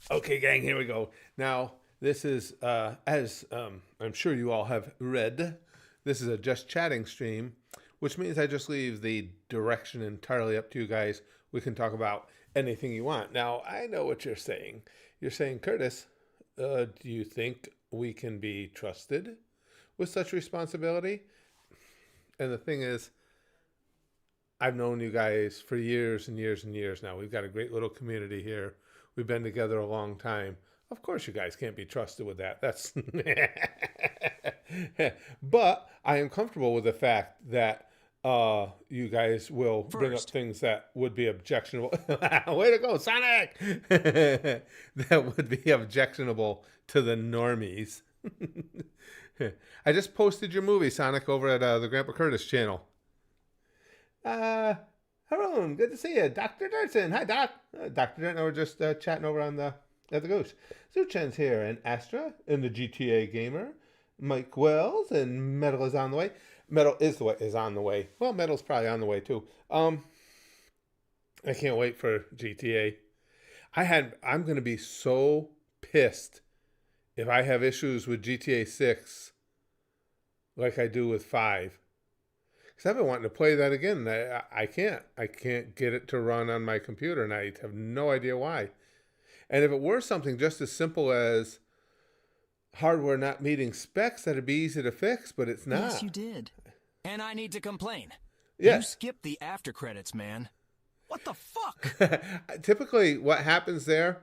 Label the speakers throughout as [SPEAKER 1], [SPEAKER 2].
[SPEAKER 1] Okay, gang, here we go. Now, this is, as I'm sure you all have read, this is a just chatting stream, which means I just leave the direction entirely up to you guys. We can talk about anything you want. Now, I know what you're saying. You're saying, Curtis, do you think we can be trusted with such responsibility? And the thing is, I've known you guys for years and years and years now. We've got a great little community here. We've been together a long time. Of course, you guys can't be trusted with that. That's. But I am comfortable with the fact that you guys will bring up
[SPEAKER 2] First,
[SPEAKER 1] things that would be objectionable. Way to go, Sonic! That would be objectionable to the normies. I just posted your movie, Sonic, over at the Grandpa Curtis channel. Uh, Hello, good to see you, Dr. Dirtson. Hi, Doc. Dr. Dirtson, we're just chatting over on the at the Goose. Zuchen's here, and Astra, and the GTA Gamer, Mike Wells, and Metal is on the way. Metal is on the way. Well, Metal's probably on the way too. I can't wait for GTA. I'm gonna be so pissed if I have issues with GTA 6 like I do with 5. Because I've been wanting to play that again. I can't. I can't get it to run on my computer, and I have no idea why. And if it were something just as simple as hardware not meeting specs, that'd be easy to fix, but it's
[SPEAKER 2] yes, you
[SPEAKER 1] not.
[SPEAKER 2] did. And I need to complain. You
[SPEAKER 1] Yeah.
[SPEAKER 2] skipped the after credits, man. What the fuck?
[SPEAKER 1] Typically, what happens there,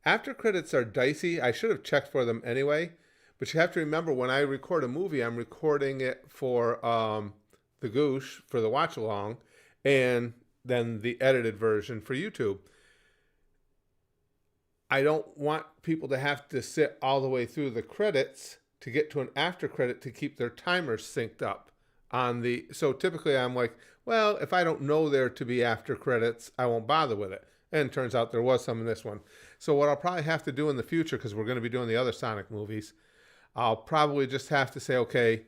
[SPEAKER 1] after credits are dicey. I should have checked for them anyway. But you have to remember, when I record a movie, I'm recording it for the Goosh, for the watch along, and then the edited version for YouTube. I don't want people to have to sit all the way through the credits to get to an after credit to keep their timers synced up on the. So typically I'm like, well, if I don't know there to be after credits, I won't bother with it. And it turns out there was some in this one. So what I'll probably have to do in the future, because we're going to be doing the other Sonic movies, I'll probably just have to say, okay,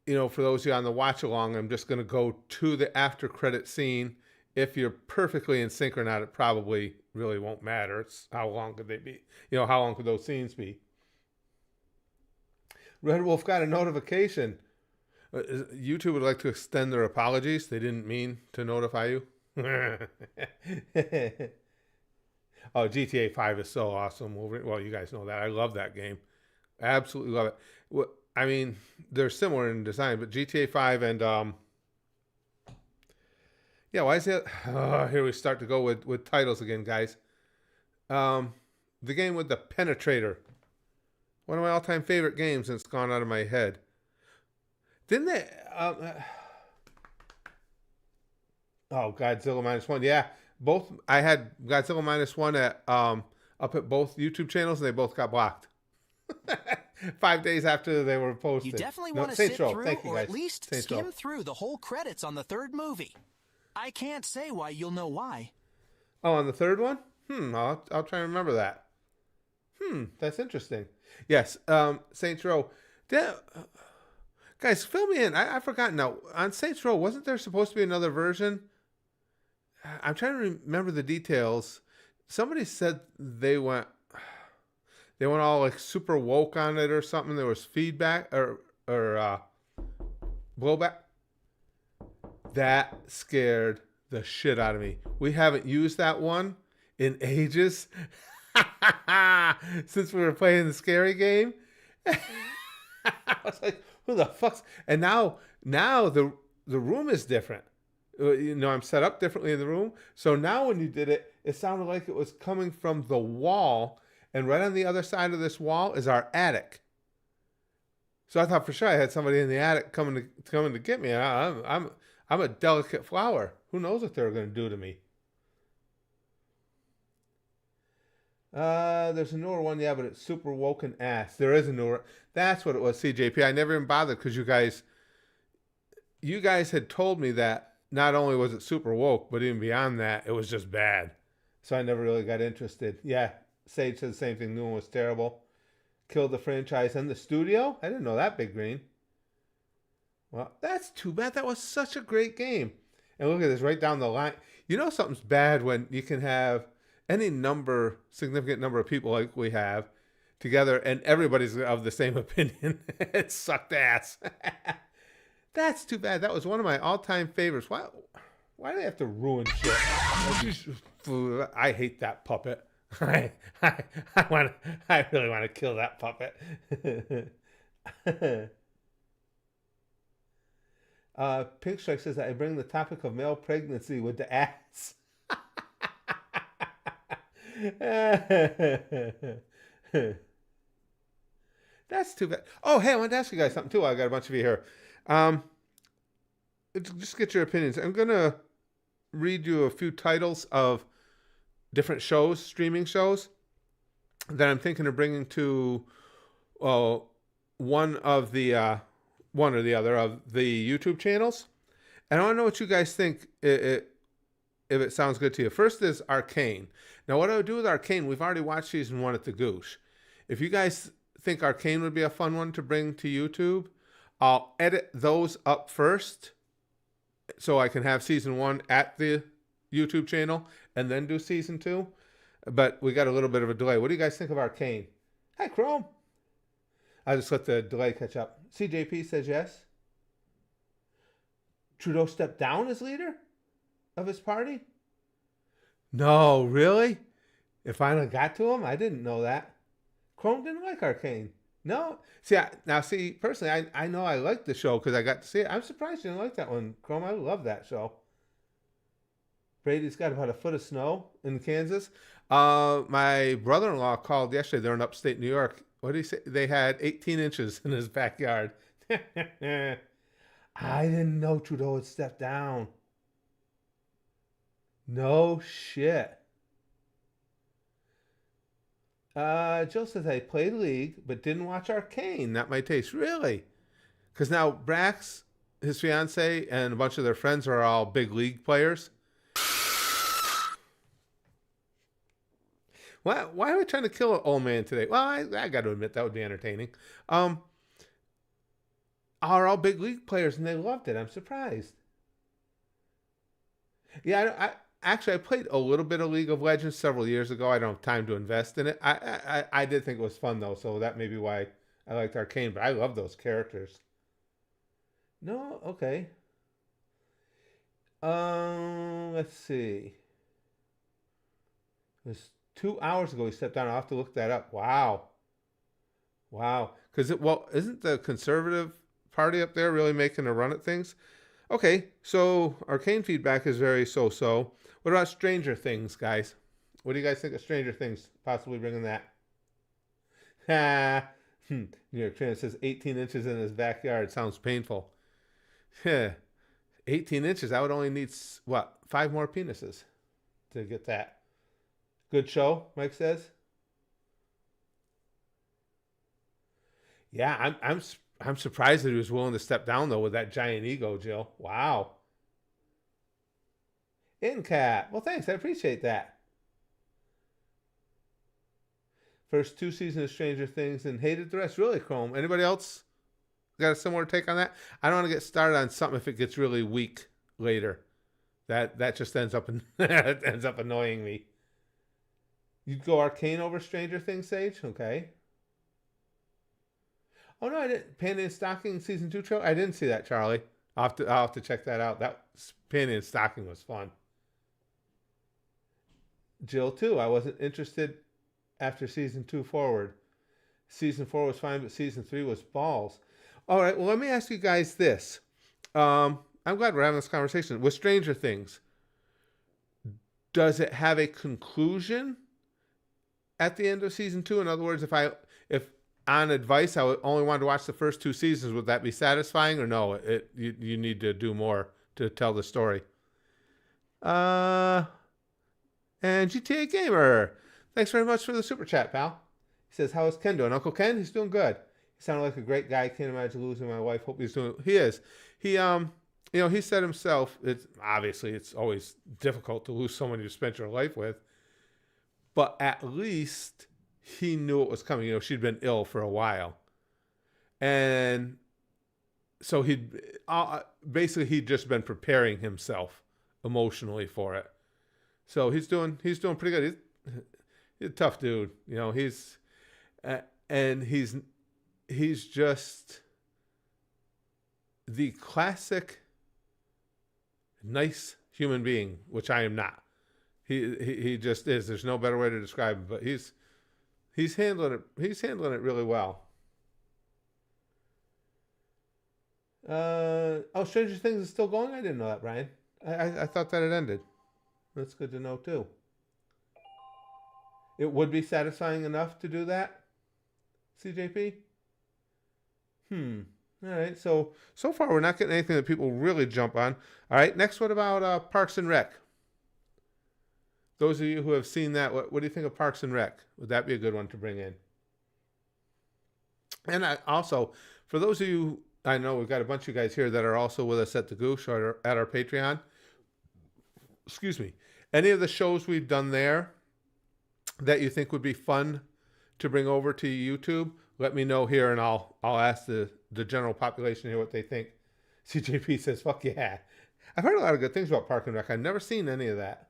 [SPEAKER 1] for those of you on the watch along, I'm just going to go to the after credit scene. If you're perfectly in sync or not, it probably really won't matter. It's how long could they be? How long could those scenes be? Red Wolf got a notification. YouTube would like to extend their apologies. They didn't mean to notify you. Oh, GTA 5 is so awesome. Well, you guys know that. I love that game. Absolutely love it. I mean, they're similar in design, but GTA 5 and yeah, why is it? Oh, here we start to go with titles again, guys. The game with the Penetrator, one of my all-time favorite games, and it's gone out of my head. Didn't they? Oh, Godzilla -1. Yeah, both. I had Godzilla -1 at up at both YouTube channels, and they both got blocked. 5 days after they were posted.
[SPEAKER 2] You definitely
[SPEAKER 1] No,
[SPEAKER 2] want to
[SPEAKER 1] Saints
[SPEAKER 2] sit
[SPEAKER 1] Row.
[SPEAKER 2] through
[SPEAKER 1] Thank you,
[SPEAKER 2] or
[SPEAKER 1] guys.
[SPEAKER 2] at least
[SPEAKER 1] Saints
[SPEAKER 2] skim
[SPEAKER 1] Row.
[SPEAKER 2] through the whole credits on the third movie. I can't say why you'll know why.
[SPEAKER 1] Oh, on the third one? I'll try and remember that. That's interesting. Yes, Saints Row. Guys, fill me in. I've forgotten now. On Saints Row, wasn't there supposed to be another version? I'm trying to remember the details. Somebody said they went all like super woke on it or something. There was feedback or blowback. That scared the shit out of me. We haven't used that one in ages. Since we were playing the scary game. I was like, who the fuck's... And now the room is different. I'm set up differently in the room. So now when you did it, it sounded like it was coming from the wall. And right on the other side of this wall is our attic. So I thought for sure I had somebody in the attic coming to get me. I'm a delicate flower. Who knows what they're going to do to me? There's a newer one, yeah, but it's super woken ass. There is a newer. That's what it was, CJP. I never even bothered because you guys had told me that not only was it super woke, but even beyond that, it was just bad. So I never really got interested. Yeah, Sage said the same thing. New one was terrible. Killed the franchise and the studio. I didn't know that, Big Green. Well, that's too bad. That was such a great game. And look at this right down the line. Something's bad when you can have any significant number of people like we have together, and everybody's of the same opinion, it sucked ass. That's too bad. That was one of my all-time favorites. Why do they have to ruin shit? I hate that puppet. I really want to kill that puppet. Pink Strike says that I bring the topic of male pregnancy with the ass. That's too bad. Oh, hey, I wanted to ask you guys something too. I got a bunch of you here. Just get your opinions. I'm gonna read you a few titles of different shows, streaming shows, that I'm thinking of bringing to one or the other of the YouTube channels, and I want to know what you guys think. If it sounds good to you. First is Arcane. Now, what I would do with Arcane, we've already watched season 1 at the Goosh. If you guys think Arcane would be a fun one to bring to YouTube, I'll edit those up first so I can have season 1 at the YouTube channel and then do season 2. But we got a little bit of a delay. What do you guys think of Arcane? Hi, Chrome. I'll just let the delay catch up. CJP says yes. Trudeau stepped down as leader of his party? No, really? It finally got to him? I didn't know that. Chrome didn't like Arcane. No. See, personally, I know I liked the show because I got to see it. I'm surprised you didn't like that one, Chrome. I love that show. Brady's got about a foot of snow in Kansas. My brother-in-law called yesterday. They're in upstate New York. What did he say? They had 18 inches in his backyard. I didn't know Trudeau had stepped down. No shit. Jill says, I played League, but didn't watch Arcane. Not my taste. Really? Because now Brax, his fiance, and a bunch of their friends are all big League players. Why are we trying to kill an old man today? Well, I got to admit, that would be entertaining. Are all big League players, and they loved it. I'm surprised. Yeah, I played a little bit of League of Legends several years ago. I don't have time to invest in it. I did think it was fun, though, so that may be why I liked Arcane, but I love those characters. No? Okay. Let's see. It was 2 hours ago he stepped down. I'll have to look that up. Wow. Because, isn't the Conservative Party up there really making a run at things? Okay, so Arcane feedback is very so-so. What about Stranger Things, guys? What do you guys think of Stranger Things? Possibly bringing that. New York Trainer says 18 inches in his backyard. Sounds painful. 18 inches. I would only need, 5 more penises to get that. Good show, Mike says. Yeah, I'm surprised that he was willing to step down, though, with that giant ego, Jill. Wow. Incat. Well, thanks. I appreciate that. First 2 seasons of Stranger Things and hated the rest. Really, Chrome. Anybody else got a similar take on that? I don't want to get started on something if it gets really weak later. That just ends up annoying me. You'd go Arcane over Stranger Things, Sage? Okay. Oh, no, I didn't. Panty and Stocking season 2 trailer? I didn't see that, Charlie. I'll have to check that out. That Panty and Stocking was fun. Jill, too. I wasn't interested after season 2 forward. Season 4 was fine, but season 3 was balls. All right, well, let me ask you guys this. I'm glad we're having this conversation. With Stranger Things, does it have a conclusion at the end of season 2? In other words, if on advice I only wanted to watch the first 2 seasons, would that be satisfying, or no? You need to do more to tell the story. And GTA Gamer, thanks very much for the super chat, pal. He says, "How is Ken doing?" Uncle Ken, he's doing good. He sounded like a great guy. Can't imagine losing my wife. Hope he's doing. He is. He he said himself. It's always difficult to lose someone you spent your life with, but at least he knew it was coming. She'd been ill for a while. And so he'd just been preparing himself emotionally for it. So he's doing pretty good. a tough dude. You know, and he's just the classic nice human being, which I am not. He just is. There's no better way to describe him, but he's handling it. He's handling it really well. Oh, Stranger Things is still going? I didn't know that, Brian. I thought that it ended. That's good to know, too. It would be satisfying enough to do that, CJP? All right, so far we're not getting anything that people really jump on. All right, next, what about Parks and Rec? Those of you who have seen that, what do you think of Parks and Rec? Would that be a good one to bring in? And also, for those of you, I know we've got a bunch of you guys here that are also with us at the Goosh or at our Patreon. Excuse me. Any of the shows we've done there that you think would be fun to bring over to YouTube, let me know here, and I'll ask the general population here what they think. CJP says, fuck yeah. I've heard a lot of good things about Park and Rec. I've never seen any of that.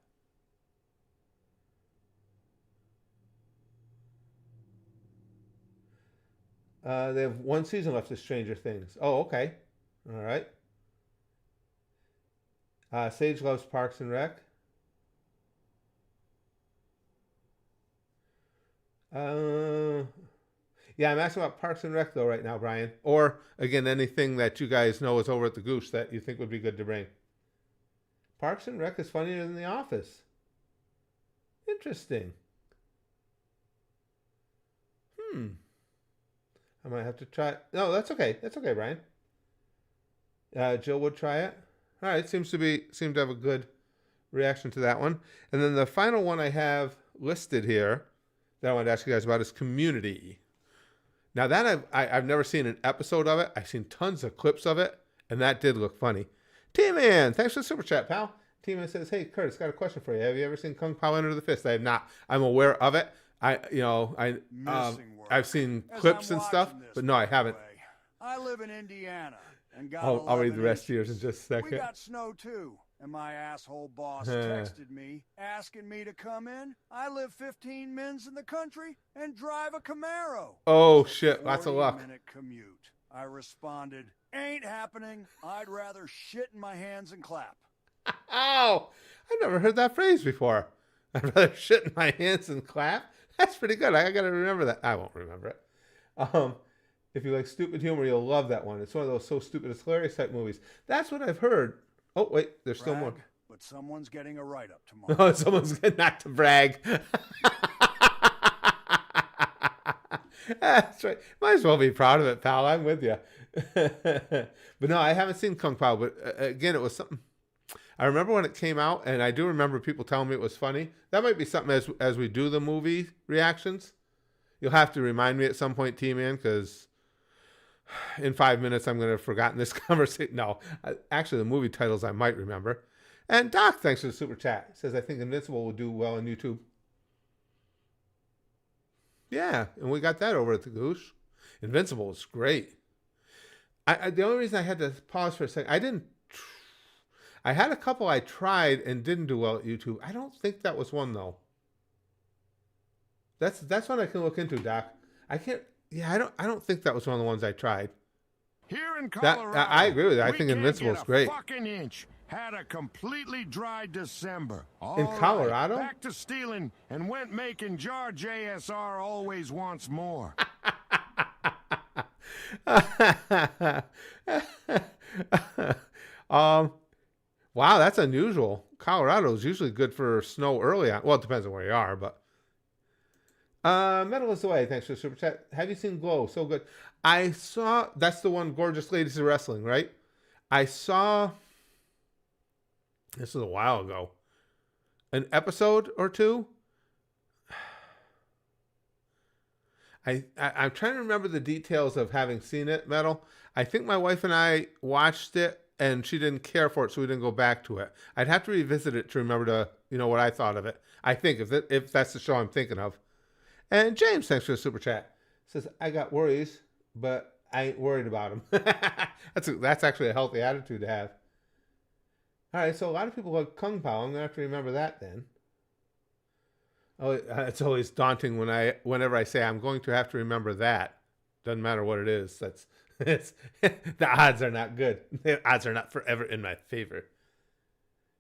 [SPEAKER 1] They have one season left of Stranger Things. Oh, okay. All right. Sage loves Parks and Rec. Yeah, I'm asking about Parks and Rec though right now, Brian. Or again, anything that you guys know is over at the Goose that you think would be good to bring. Parks and Rec is funnier than The Office. Interesting. I might have to try it. No, that's okay. That's okay, Brian. Jill would try it. All right, seem to have a good reaction to that one. And then the final one I have listed here that I wanted to ask you guys about is Community. Now that I've never seen an episode of it. I've seen tons of clips of it, and that did look funny. T-Man, thanks for the super chat, pal. T-Man says, "Hey, Curtis, got a question for you. Have you ever seen Kung Pow Enter the Fist?" I have not. I'm aware of it. I've seen clips and stuff, but no, I haven't.
[SPEAKER 3] I live in Indiana and got
[SPEAKER 1] I'll read the rest of yours in just a second.
[SPEAKER 3] We got snow too, and my asshole boss texted me asking me to come in. I live 15 minutes in the country and drive a Camaro.
[SPEAKER 1] Oh shit, lots of luck.
[SPEAKER 3] 40-minute commute. I responded, "Ain't happening. I'd rather shit in my hands and clap."
[SPEAKER 1] Oh, I've never heard that phrase before. I'd rather shit in my hands and clap. That's pretty good. I gotta remember that. I won't remember it. If you like stupid humor, you'll love that one. It's one of those so stupid it's hilarious type movies. That's what I've heard. Oh wait, there's still more.
[SPEAKER 3] But someone's getting a write-up tomorrow.
[SPEAKER 1] Oh, someone's getting not to brag. That's right. Might as well be proud of it, pal. I'm with you. But no, I haven't seen Kung Pao. But again, it was something. I remember when it came out, and I do remember people telling me it was funny. That might be something as we do the movie reactions. You'll have to remind me at some point, T-Man, because in 5 minutes I'm going to have forgotten this conversation. No, actually the movie titles I might remember. And Doc, thanks for the super chat, says, "I think Invincible will do well on YouTube." Yeah, and we got that over at the Goose. Invincible is great. The only reason I had to pause for a second, I had a couple I tried and didn't do well at YouTube. I don't think that was one though. That's one I can look into, Doc. I can't. Yeah, I don't think that was one of the ones I tried.
[SPEAKER 4] Here in Colorado,
[SPEAKER 1] I agree with you. I think Invincible is great.
[SPEAKER 4] Fucking inch. Had a completely dry December.
[SPEAKER 1] In Colorado?
[SPEAKER 4] Back to stealing and went making jar JSR always wants more.
[SPEAKER 1] Wow, that's unusual. Colorado is usually good for snow early on. Well, it depends on where you are, but. Metal is the way. Thanks for the super chat. Have you seen Glow? So good. I saw. That's the one. Gorgeous Ladies of Wrestling, right? I saw. This was a while ago. An episode or two. I'm trying to remember the details of having seen it, Metal. I think my wife and I watched it, and she didn't care for it, so we didn't go back to it. I'd have to revisit it to remember what I thought of it. I think if that's the show I'm thinking of. And James, thanks for the super chat, says, "I got worries, but I ain't worried about them." That's actually a healthy attitude to have. All right, so a lot of people like Kung Pao. I'm going to have to remember that then. Oh, it's always daunting whenever I say I'm going to have to remember that. Doesn't matter what it is. That's it's the odds are not good. The odds are not forever in my favor.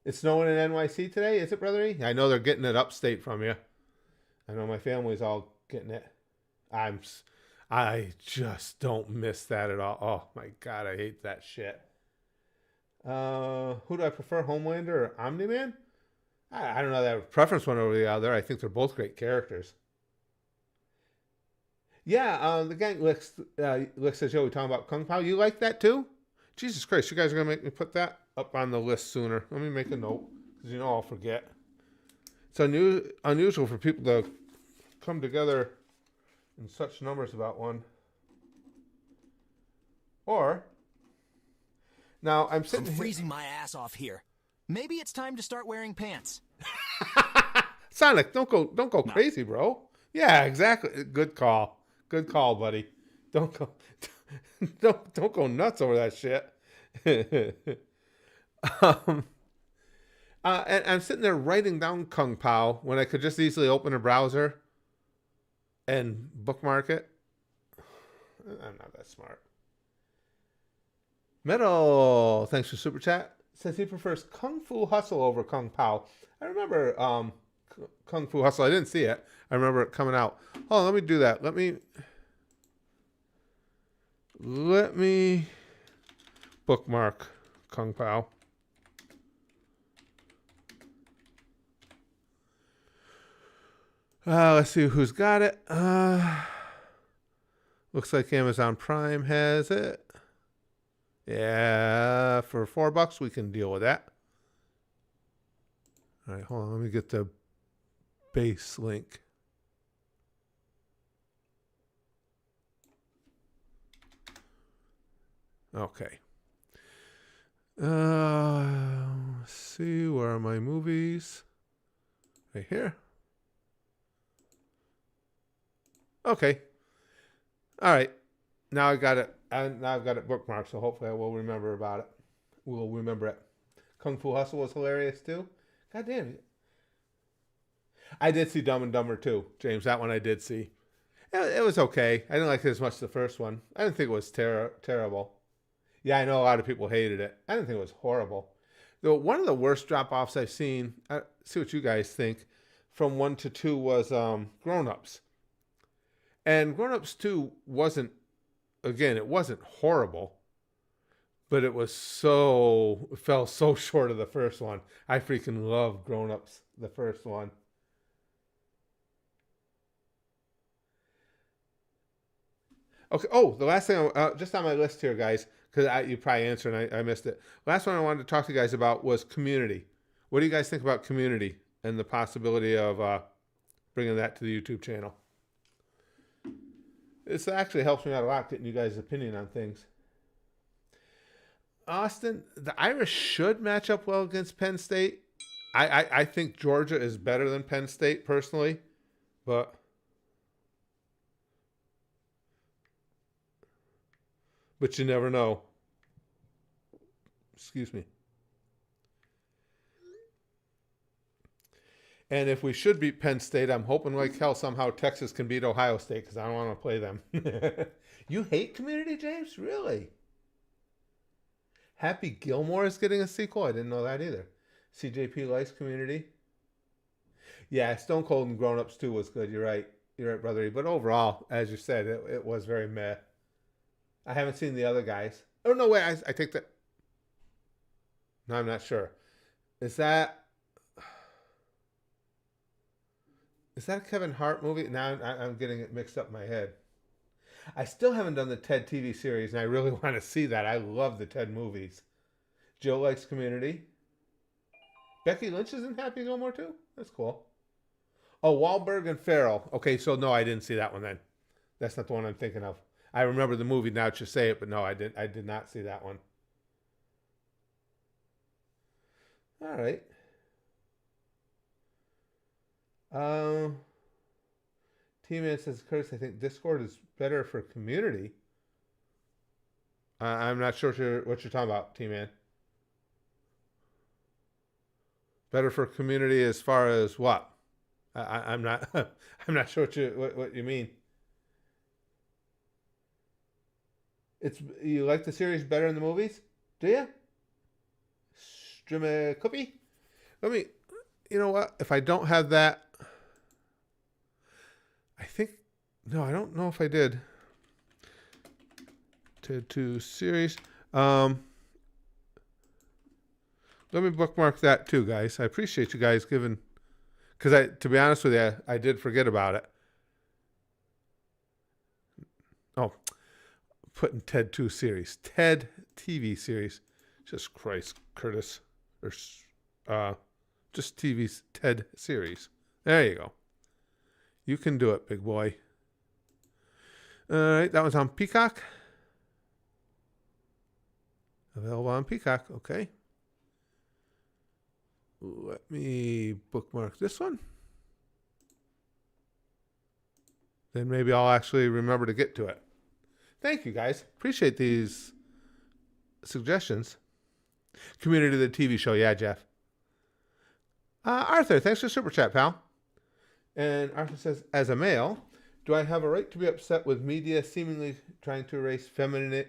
[SPEAKER 1] It's snowing in NYC today, is it, Brother E? I know they're getting it upstate from you. I know my family's all getting it. I just don't miss that at all. Oh my god, I hate that shit. Who do I prefer, Homelander or Omni-Man? I don't know that I have a preference one over the other. I think they're both great characters. Yeah, the gang Lick says, yo, we talking about Kung Pao. You like that too? Jesus Christ, you guys are going to make me put that up on the list sooner. Let me make a note, because you know I'll forget. It's unusual for people to come together in such numbers about one. Or, now I'm sitting
[SPEAKER 2] I'm freezing my ass off here. Maybe it's time to start wearing pants.
[SPEAKER 1] Sonic, don't go crazy, bro. Yeah, exactly. Good call, buddy. Don't go nuts over that shit. And I'm sitting there writing down Kung Pao when I could just easily open a browser and bookmark it. I'm not that smart. Metal, thanks for super chat. Says he prefers Kung Fu Hustle over Kung Pao. I remember Kung Fu Hustle. I didn't see it. I remember it coming out. Oh, let me do that. Let me bookmark Kung Pao. Let's see who's got it. Looks like Amazon Prime has it. Yeah, for $4 we can deal with that. All right, hold on. Let me get the base link. Okay. Let's see, where are my movies? Right here. Okay. All right. Now I got it. Now I've got it bookmarked, so hopefully I will remember about it. We'll remember it. Kung Fu Hustle was hilarious too. God damn it. I did see Dumb and Dumber too, James. That one I did see. It was okay. I didn't like it as much as the first one. I didn't think it was terrible. Yeah, I know a lot of people hated it. I didn't think it was horrible. Though one of the worst drop-offs I've seen, see what you guys think, from 1 to 2 was Grown Ups. And Grown Ups 2 wasn't, again, it wasn't horrible, but it fell so short of the first one. I freaking love Grown Ups, the first one. Okay. Oh, the last thing, just on my list here, guys, because you probably answered and I missed it. Last one I wanted to talk to you guys about was Community. What do you guys think about Community and the possibility of bringing that to the YouTube channel? This actually helps me out a lot, getting you guys' opinion on things. Austin, the Irish should match up well against Penn State. I think Georgia is better than Penn State, personally. But you never know. Excuse me. And if we should beat Penn State, I'm hoping like hell somehow Texas can beat Ohio State, because I don't want to play them. You hate Community, James? Really? Happy Gilmore is getting a sequel? I didn't know that either. CJP likes Community. Yeah, Stone Cold and Grown Ups 2 was good. You're right. You're right, brother. But overall, as you said, it was very meh. I haven't seen the other guys. Oh, no, wait. I take that. No, I'm not sure. Is that a Kevin Hart movie? Now I'm getting it mixed up in my head. I still haven't done the Ted TV series, and I really want to see that. I love the Ted movies. Jill likes Community. Becky Lynch is in Happy Gilmore too? That's cool. Oh, Wahlberg and Farrell. Okay, so no, I didn't see that one then. That's not the one I'm thinking of. I remember the movie now that you say it, but no, I did not see that one. All right. T-Man says, Curtis, I think Discord is better for Community. I'm not sure what you're talking about, T-Man. Better for Community as far as what? I'm not. I'm not sure what you mean. You like the series better than the movies? Do you? Stream cookie? Let me. You know what? If I don't have that, I think. No, I don't know if I did. To series. Let me bookmark that too, guys. I appreciate you guys giving. Because to be honest with you, I did forget about it. Oh, putting Ted 2 series. Ted TV series. Just Christ, Curtis. Or just TV's Ted series. There you go. You can do it, big boy. All right, that was on Peacock. Available on Peacock, okay. Let me bookmark this one. Then maybe I'll actually remember to get to it. Thank you, guys. Appreciate these suggestions. Community of the TV show. Yeah, Jeff. Arthur, thanks for Super Chat, pal. And Arthur says, as a male, do I have a right to be upset with media seemingly trying to erase femininity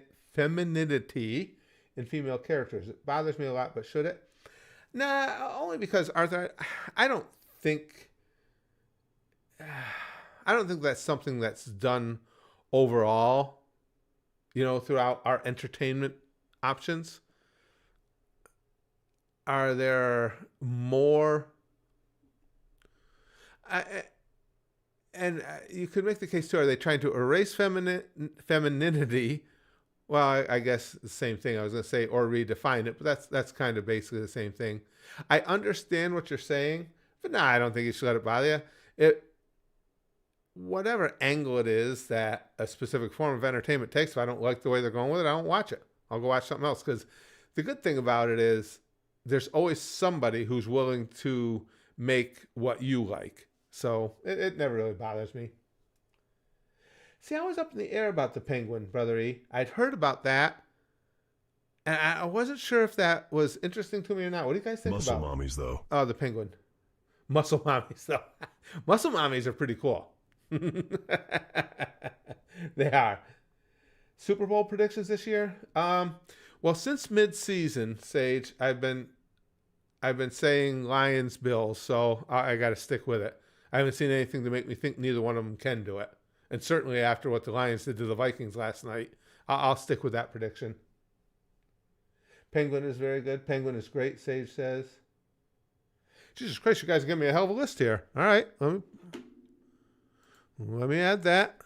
[SPEAKER 1] in female characters? It bothers me a lot, but should it? Nah, only because, Arthur, I don't think that's something that's done overall, throughout our entertainment options. Are there more? You could make the case too. Are they trying to erase femininity? Well, I guess the same thing. I was going to say, or redefine it, but that's kind of basically the same thing. I understand what you're saying, but no, I don't think you should let it bother you. Whatever angle it is that a specific form of entertainment takes, if I don't like the way they're going with it, I don't watch it. I'll go watch something else. Because the good thing about it is there's always somebody who's willing to make what you like. So it never really bothers me. See, I was up in the air about the Penguin, Brother E. I'd heard about that, and I wasn't sure if that was interesting to me or not. What do you guys think about
[SPEAKER 5] Muscle mommies, though.
[SPEAKER 1] Oh, the Penguin. Muscle mommies, though. Muscle mommies are pretty cool. They are. Super Bowl predictions this year? Well, since mid-season, Sage, I've been saying Lions, Bills, so I got to stick with it. I haven't seen anything to make me think neither one of them can do it. And certainly after what the Lions did to the Vikings last night, I'll stick with that prediction. Penguin is very good. Penguin is great, Sage says. Jesus Christ, you guys are giving me a hell of a list here. All right, let me add that.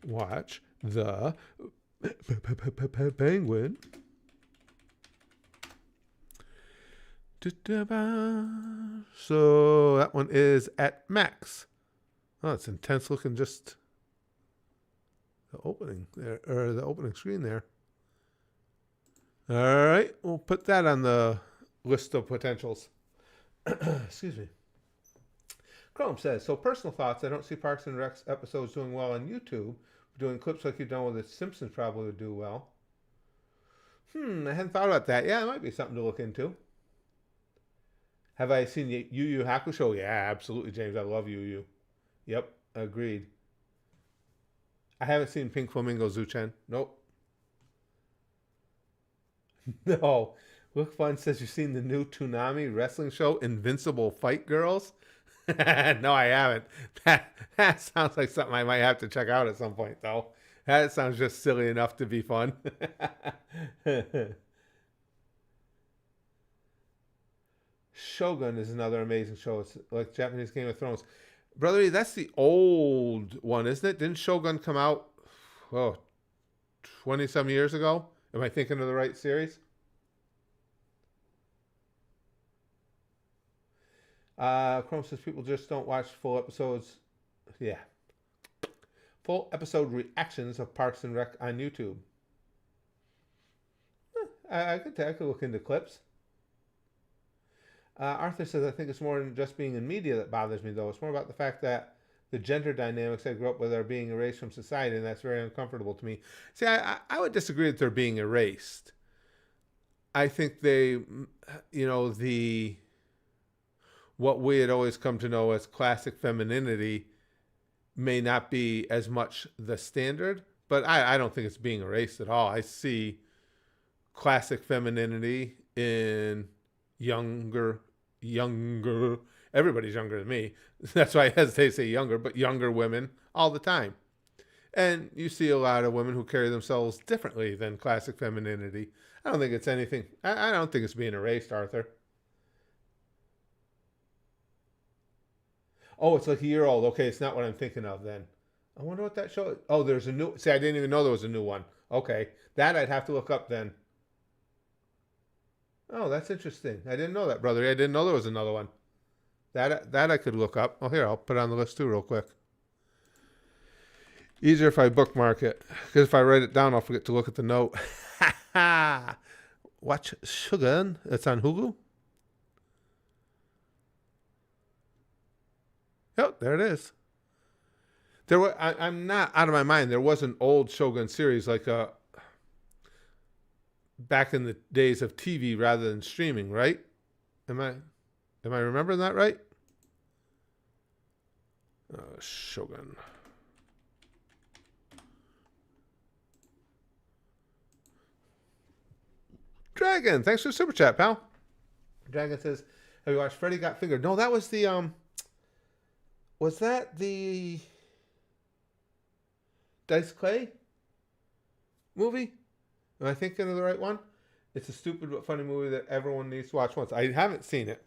[SPEAKER 1] Watch the Penguin. So that one is at max. Oh, it's intense looking, just the opening there, or the opening screen there. All right, we'll put that on the list of potentials. Excuse me. Chrome says, so personal thoughts, I don't see Parks and Rec's episodes doing well on YouTube, but doing clips like you've done with The Simpsons probably would do well. I hadn't thought about that. Yeah, it might be something to look into. Have I seen Yu Yu Hakusho? Yeah, absolutely, James. I love Yu Yu. Yep, agreed. I haven't seen Pink Flamingo Zuchen. Nope. No. Look Fun says you've seen the new Toonami wrestling show, Invincible Fight Girls? No, I haven't. That sounds like something I might have to check out at some point, though. That sounds just silly enough to be fun. Shogun is another amazing show. It's like Japanese Game of Thrones. Brother, that's the old one, isn't it? Didn't Shogun come out 20-some years ago? Am I thinking of the right series? Chrome says people just don't watch full episodes. Yeah. Full episode reactions of Parks and Rec on YouTube. I could look into clips. Arthur says, I think it's more than just being in media that bothers me, though. It's more about the fact that the gender dynamics I grew up with are being erased from society, and that's very uncomfortable to me. See, I would disagree that they're being erased. I think they, what we had always come to know as classic femininity may not be as much the standard, but I don't think it's being erased at all. I see classic femininity in younger, everybody's younger than me. That's why I hesitate to say younger, but younger women all the time. And you see a lot of women who carry themselves differently than classic femininity. I don't think it's anything, I don't think it's being erased, Arthur. Oh, it's like a year old. Okay, it's not what I'm thinking of then. I wonder what that show is. Oh, there's a new, see, I didn't even know there was a new one. Okay, that I'd have to look up then. Oh, that's interesting. I didn't know that, brother. I didn't know there was another one. That I could look up. Oh, here, I'll put it on the list too real quick. Easier if I bookmark it. Because if I write it down, I'll forget to look at the note. Watch Shogun. It's on Hulu. Yep, there it is. There were, I'm not out of my mind. There was an old Shogun series like back in the days of TV rather than streaming, right? Am I remembering that right? Shogun. Dragon, thanks for the super chat, pal. Dragon says, have you watched Freddy Got Fingered? No, that was the was that the Dice Clay movie? Am I thinking of the right one? It's a stupid but funny movie that everyone needs to watch once. I haven't seen it.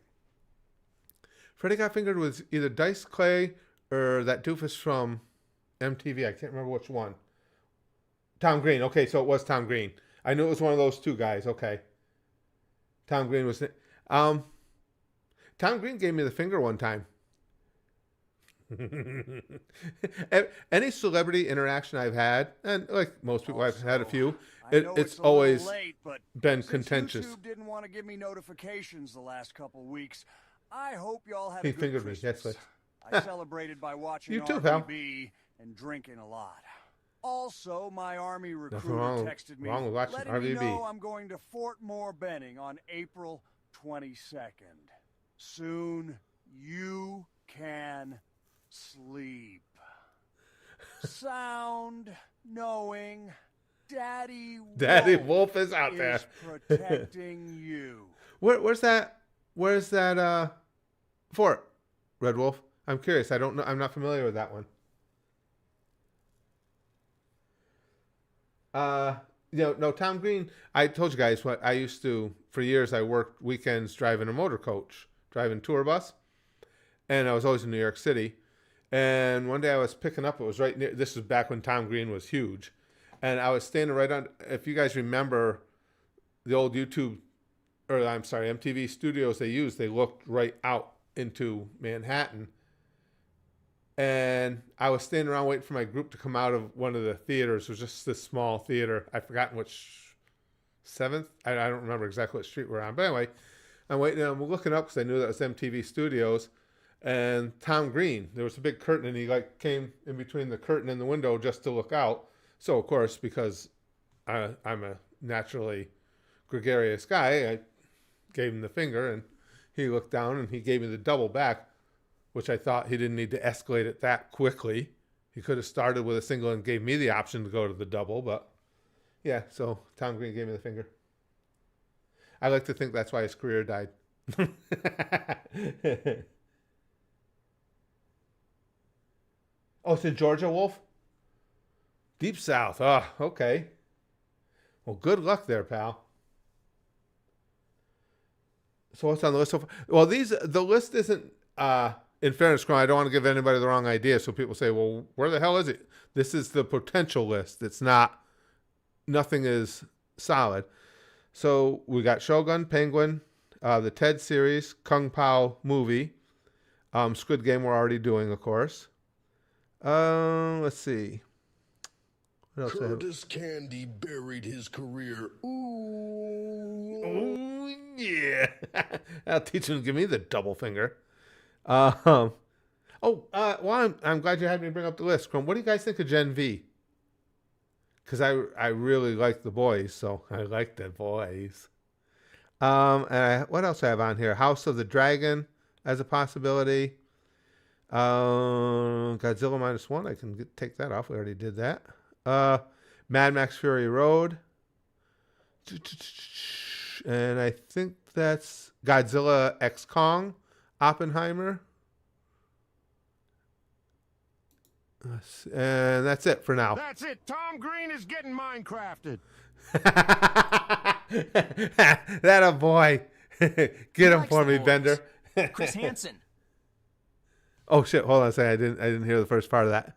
[SPEAKER 1] Freddy Got Fingered was either Dice Clay or that doofus from MTV. I can't remember which one. Tom Green. Okay, so it was Tom Green. I knew it was one of those two guys. Okay. Tom Green was... Tom Green gave me the finger one time. Any celebrity interaction I've had, and like most people, I've had a few, it's always
[SPEAKER 3] late, but
[SPEAKER 1] been
[SPEAKER 3] since
[SPEAKER 1] contentious.
[SPEAKER 3] YouTube didn't want to give me notifications the last couple weeks, I hope y'all had
[SPEAKER 1] He
[SPEAKER 3] a good
[SPEAKER 1] fingered me,
[SPEAKER 3] Christmas.
[SPEAKER 1] that's
[SPEAKER 3] I celebrated by watching
[SPEAKER 1] You too, pal.
[SPEAKER 3] RBB and drinking a lot. Also, my Army
[SPEAKER 1] Nothing
[SPEAKER 3] recruiter texted me
[SPEAKER 1] wrong with watching
[SPEAKER 3] letting me
[SPEAKER 1] RBB.
[SPEAKER 3] know I'm going to Fort Moore Benning on April 22nd. Soon you can sleep. Sound knowing Daddy
[SPEAKER 1] Wolf is out there.
[SPEAKER 3] is protecting you.
[SPEAKER 1] Where's that fort, Red Wolf? I'm curious. I don't know. I'm not familiar with that one. No, Tom Green, I told you guys what I used to, for years, I worked weekends driving a motor coach, driving tour bus, and I was always in New York City. And one day I was picking up, it was right near, this was back when Tom Green was huge, and I was standing right on, if you guys remember the old MTV studios they used, they looked right out into Manhattan. And I was standing around waiting for my group to come out of one of the theaters. It was just this small theater. I've forgotten which 7th. I don't remember exactly what street we're on. But anyway, I'm waiting and I'm looking up because I knew that was MTV Studios. And Tom Green, there was a big curtain and he like came in between the curtain and the window just to look out. So of course, because I'm a naturally gregarious guy, I gave him the finger and he looked down and he gave me the double back, which I thought he didn't need to escalate it that quickly. He could have started with a single and gave me the option to go to the double, but yeah, so Tom Green gave me the finger. I like to think that's why his career died. Oh, it's in Georgia, Wolf? Deep South. Oh, okay. Well, good luck there, pal. So what's on the list so far? Well, the list isn't... in fairness, I don't want to give anybody the wrong idea. So people say, well, where the hell is it? This is the potential list. It's not, nothing is solid. So we got Shogun, Penguin, the Ted series, Kung Pow movie, Squid Game we're already doing, of course. Let's see. What else
[SPEAKER 5] Curtis Candy buried his career.
[SPEAKER 1] Ooh, yeah. I'll teach him to give me the double finger. Well, I'm glad you had me bring up the list. Chrome, what do you guys think of Gen V? Because I really like the boys, so I like the boys. And what else I have on here? House of the Dragon. as a possibility. Godzilla -1, I can take that off. We already did that. Mad Max Fury Road. And I think that's Godzilla X Kong, Oppenheimer. And that's it for now.
[SPEAKER 4] That's it. Tom Green is getting Minecrafted.
[SPEAKER 1] That a boy. Get him for me,
[SPEAKER 2] boys.
[SPEAKER 1] Bender.
[SPEAKER 2] Chris Hansen.
[SPEAKER 1] Oh shit! Hold on a second. I didn't hear the first part of that.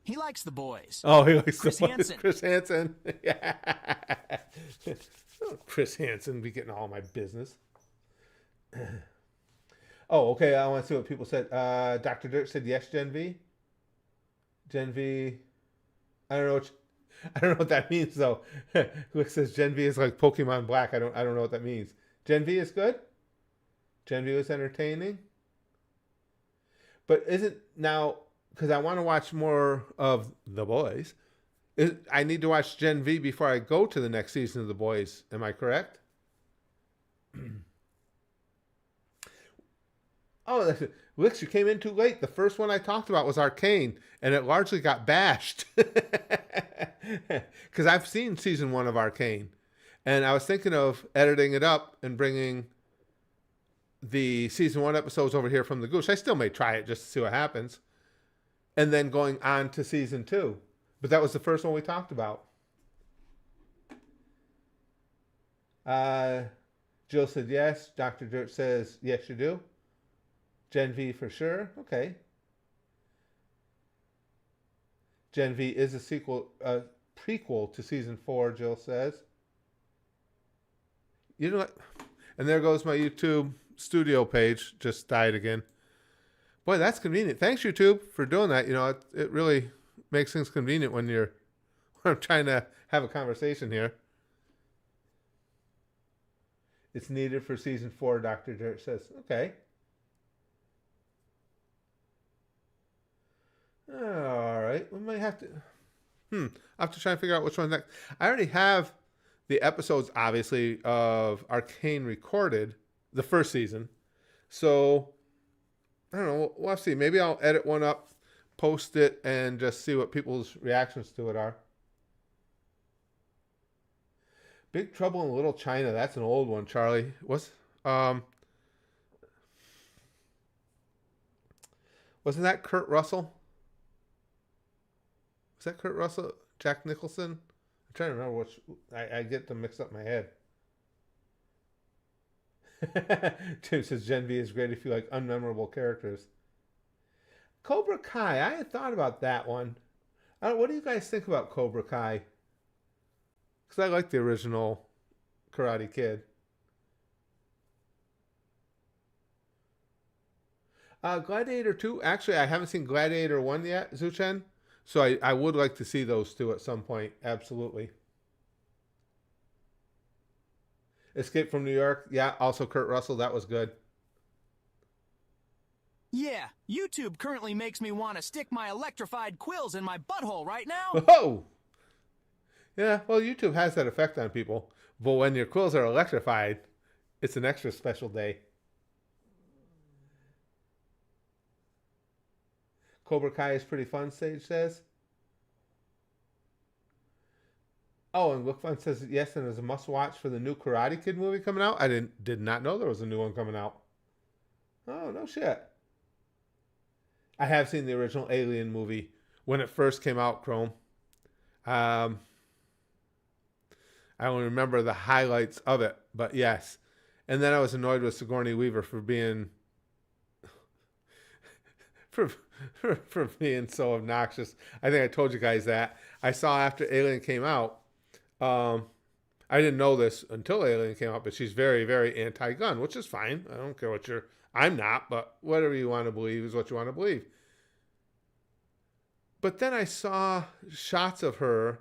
[SPEAKER 2] He likes the boys.
[SPEAKER 1] Oh, he likes
[SPEAKER 2] Chris
[SPEAKER 1] the boys.
[SPEAKER 2] Hansen.
[SPEAKER 1] Chris Hansen. Yeah. Oh, Chris Hansen be getting all my business. Oh, okay. I want to see what people said. Dr. Dirt said yes, Gen V. Gen V. I don't know what that means though. Who says Gen V is like Pokemon Black? I don't know what that means. Gen V is good. Gen V was entertaining. But isn't now, because I want to watch more of The Boys, I need to watch Gen V before I go to the next season of The Boys. Am I correct? Oh, Licks, you came in too late. The first one I talked about was Arcane, and it largely got bashed. Because I've seen season 1 of Arcane, and I was thinking of editing it up and bringing the season 1 episodes over here from the Goose. I still may try it just to see what happens. And then going on to season 2. But that was the first one we talked about. Jill said yes. Dr. Dirt says, yes, you do. Gen V for sure. Okay. Gen V is a prequel to season 4, Jill says. You know what? And there goes my YouTube studio page. Just died again. Boy, that's convenient. Thanks, YouTube, for doing that. You know, it really makes things convenient when I'm trying to have a conversation here. It's needed for season 4, Dr. Dirt says. Okay. All right. We might have to... I have to try and figure out which one next. I already have the episodes, obviously, of Arcane recorded, the first season. So, I don't know. We'll have to see. Maybe I'll edit one up, post it, and just see what people's reactions to it are. Big Trouble in Little China. That's an old one, Charlie. Wasn't that Kurt Russell? Was that Kurt Russell? Jack Nicholson? I'm trying to remember which. I get them mixed up in my head. Tim says Gen V is great if you like unmemorable characters. Cobra Kai. I had thought about that one. What do you guys think about Cobra Kai? Because I like the original Karate Kid. Gladiator 2. Actually, I haven't seen Gladiator 1 yet, Zuchen. So I would like to see those two at some point. Absolutely. Escape from New York. Yeah, also Kurt Russell. That was good.
[SPEAKER 2] Yeah, YouTube currently makes me want to stick my electrified quills in my butthole right now.
[SPEAKER 1] Oh! Yeah, well, YouTube has that effect on people. But when your quills are electrified, it's an extra special day. Cobra Kai is pretty fun, Sage says. Oh, and Look Fun says yes, and there's a must-watch for the new Karate Kid movie coming out. I did not know there was a new one coming out. Oh, no shit. I have seen the original Alien movie when it first came out, Chrome. I only remember the highlights of it, but yes. And then I was annoyed with Sigourney Weaver for being... for being so obnoxious. I think I told you guys that. I saw after Alien came out, I didn't know this until Alien came out, but she's very, very anti-gun, which is fine. I don't care what I'm not, but whatever you want to believe is what you want to believe. But then I saw shots of her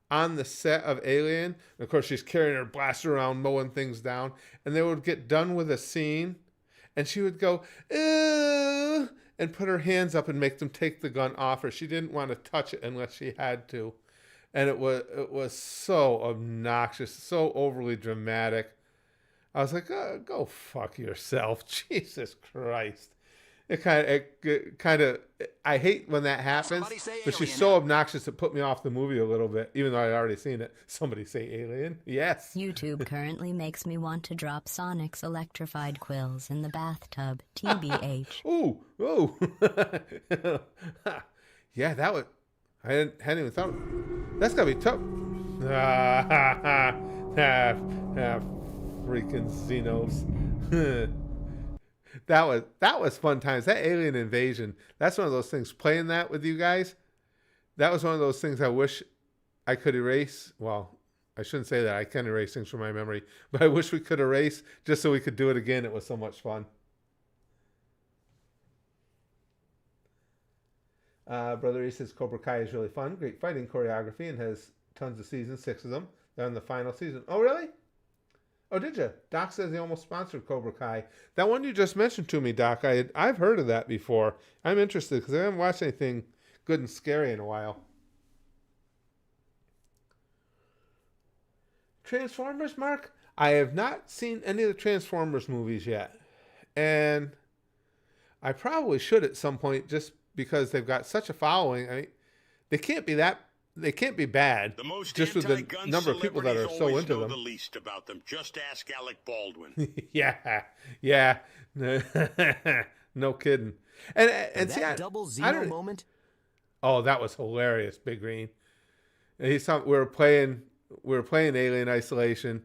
[SPEAKER 1] on the set of Alien. And of course, she's carrying her blaster around, mowing things down. And they would get done with a scene, and she would go, "Ew," and put her hands up and make them take the gun off her. She didn't want to touch it unless she had to. And it was so obnoxious, so overly dramatic. I was like, go fuck yourself. Jesus Christ. It kind of, I hate when that happens,
[SPEAKER 2] Somebody say
[SPEAKER 1] but she's
[SPEAKER 2] alien
[SPEAKER 1] so
[SPEAKER 2] now.
[SPEAKER 1] obnoxious it put me off the movie a little bit, even though I'd already seen it. Somebody say alien? Yes.
[SPEAKER 6] YouTube currently makes me want to drop Sonic's electrified quills in the bathtub. TBH.
[SPEAKER 1] Ooh. Yeah, that would, hadn't even thought, that's gotta be tough. Freaking Xenos. That was fun times. That alien invasion. That's one of those things. Playing that with you guys. That was one of those things I wish I could erase. Well, I shouldn't say that. I can erase things from my memory, but I wish we could erase just so we could do it again. It was so much fun. Brother E says Cobra Kai is really fun. Great fighting choreography and has tons of seasons, 6 of them. They're on the final season. Oh, really? Oh, did you? Doc says he almost sponsored Cobra Kai. That one you just mentioned to me, Doc, I've heard of that before. I'm interested because I haven't watched anything good and scary in a while. Transformers, Mark? I have not seen any of the Transformers movies yet. And I probably should at some point just because they've got such a following. I mean, they can't be bad.
[SPEAKER 4] The most
[SPEAKER 1] just with the
[SPEAKER 4] anti-gun
[SPEAKER 1] number of people that are so
[SPEAKER 4] always
[SPEAKER 1] into
[SPEAKER 4] know
[SPEAKER 1] them.
[SPEAKER 4] the least about them. Just ask Alec Baldwin.
[SPEAKER 1] Yeah. No kidding. And see,
[SPEAKER 2] that double
[SPEAKER 1] I
[SPEAKER 2] Xeno
[SPEAKER 1] don't,
[SPEAKER 2] moment.
[SPEAKER 1] oh, that was hilarious, Big Green. And we were playing Alien Isolation,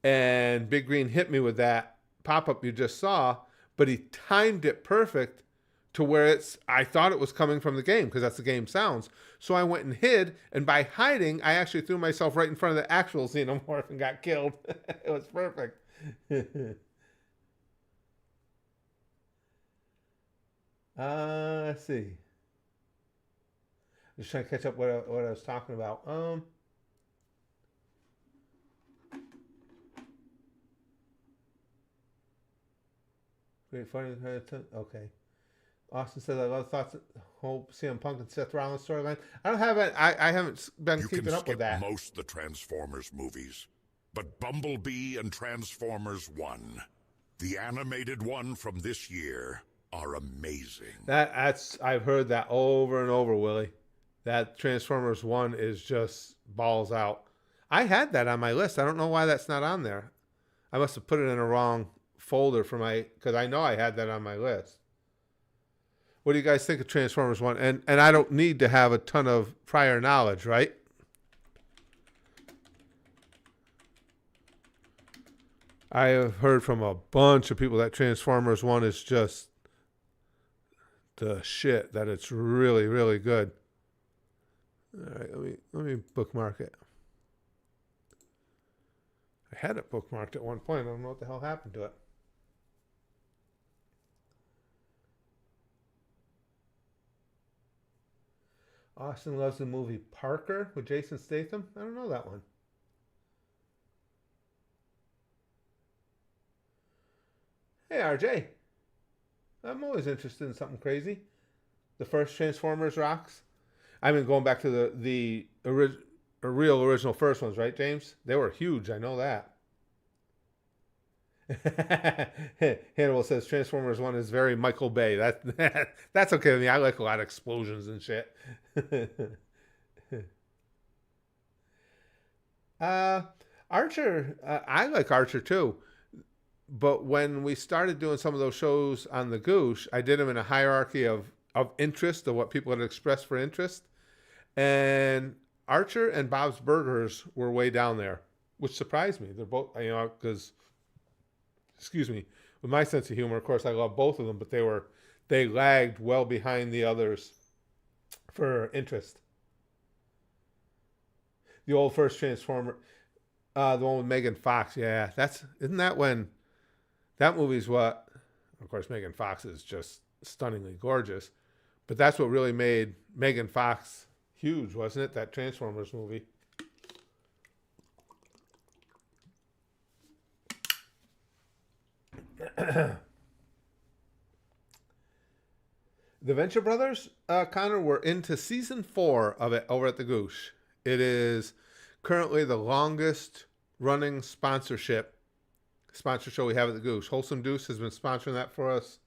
[SPEAKER 1] and Big Green hit me with that pop-up you just saw, but he timed it perfect to where I thought it was coming from the game, because that's the game sounds. So I went and hid, and by hiding, I actually threw myself right in front of the actual xenomorph and got killed. It was perfect. Let's see. Just trying to catch up what I was talking about. Great funny. Okay. Austin says, I love thoughts. Hope CM Punk and Seth Rollins storyline. I haven't been keeping up with that.
[SPEAKER 5] You can skip most of the Transformers movies, but Bumblebee and Transformers 1, the animated one from this year, are amazing.
[SPEAKER 1] I've heard that over and over, Willie. That Transformers 1 is just balls out. I had that on my list. I don't know why that's not on there. I must have put it in a wrong folder because I know I had that on my list. What do you guys think of Transformers 1? And I don't need to have a ton of prior knowledge, right? I have heard from a bunch of people that Transformers 1 is just the shit, that it's really, really good. All right, let me bookmark it. I had it bookmarked at one point. I don't know what the hell happened to it. Austin loves the movie Parker with Jason Statham. I don't know that one. Hey, RJ. I'm always interested in something crazy. The first Transformers rocks. I've been going back to the real original first ones, right, James? They were huge. I know that. Hannibal says Transformers 1 is very Michael Bay. That's okay with me. I like a lot of explosions and shit. Archer, I like Archer too. But when we started doing some of those shows on the Goosh, I did them in a hierarchy of interest, of what people had expressed for interest. And Archer and Bob's Burgers were way down there, which surprised me. They're both, because, excuse me, with my sense of humor, of course, I love both of them, but they lagged well behind the others for interest. The old first Transformer, the one with Megan Fox, yeah, isn't that when, that movie's what, of course, Megan Fox is just stunningly gorgeous, but that's what really made Megan Fox huge, wasn't it? That Transformers movie. The Venture Brothers, Connor, were into season 4 of it over at the Goosh. It is currently the longest running sponsorship sponsor show we have at the Goose. Wholesome Deuce has been sponsoring that for us.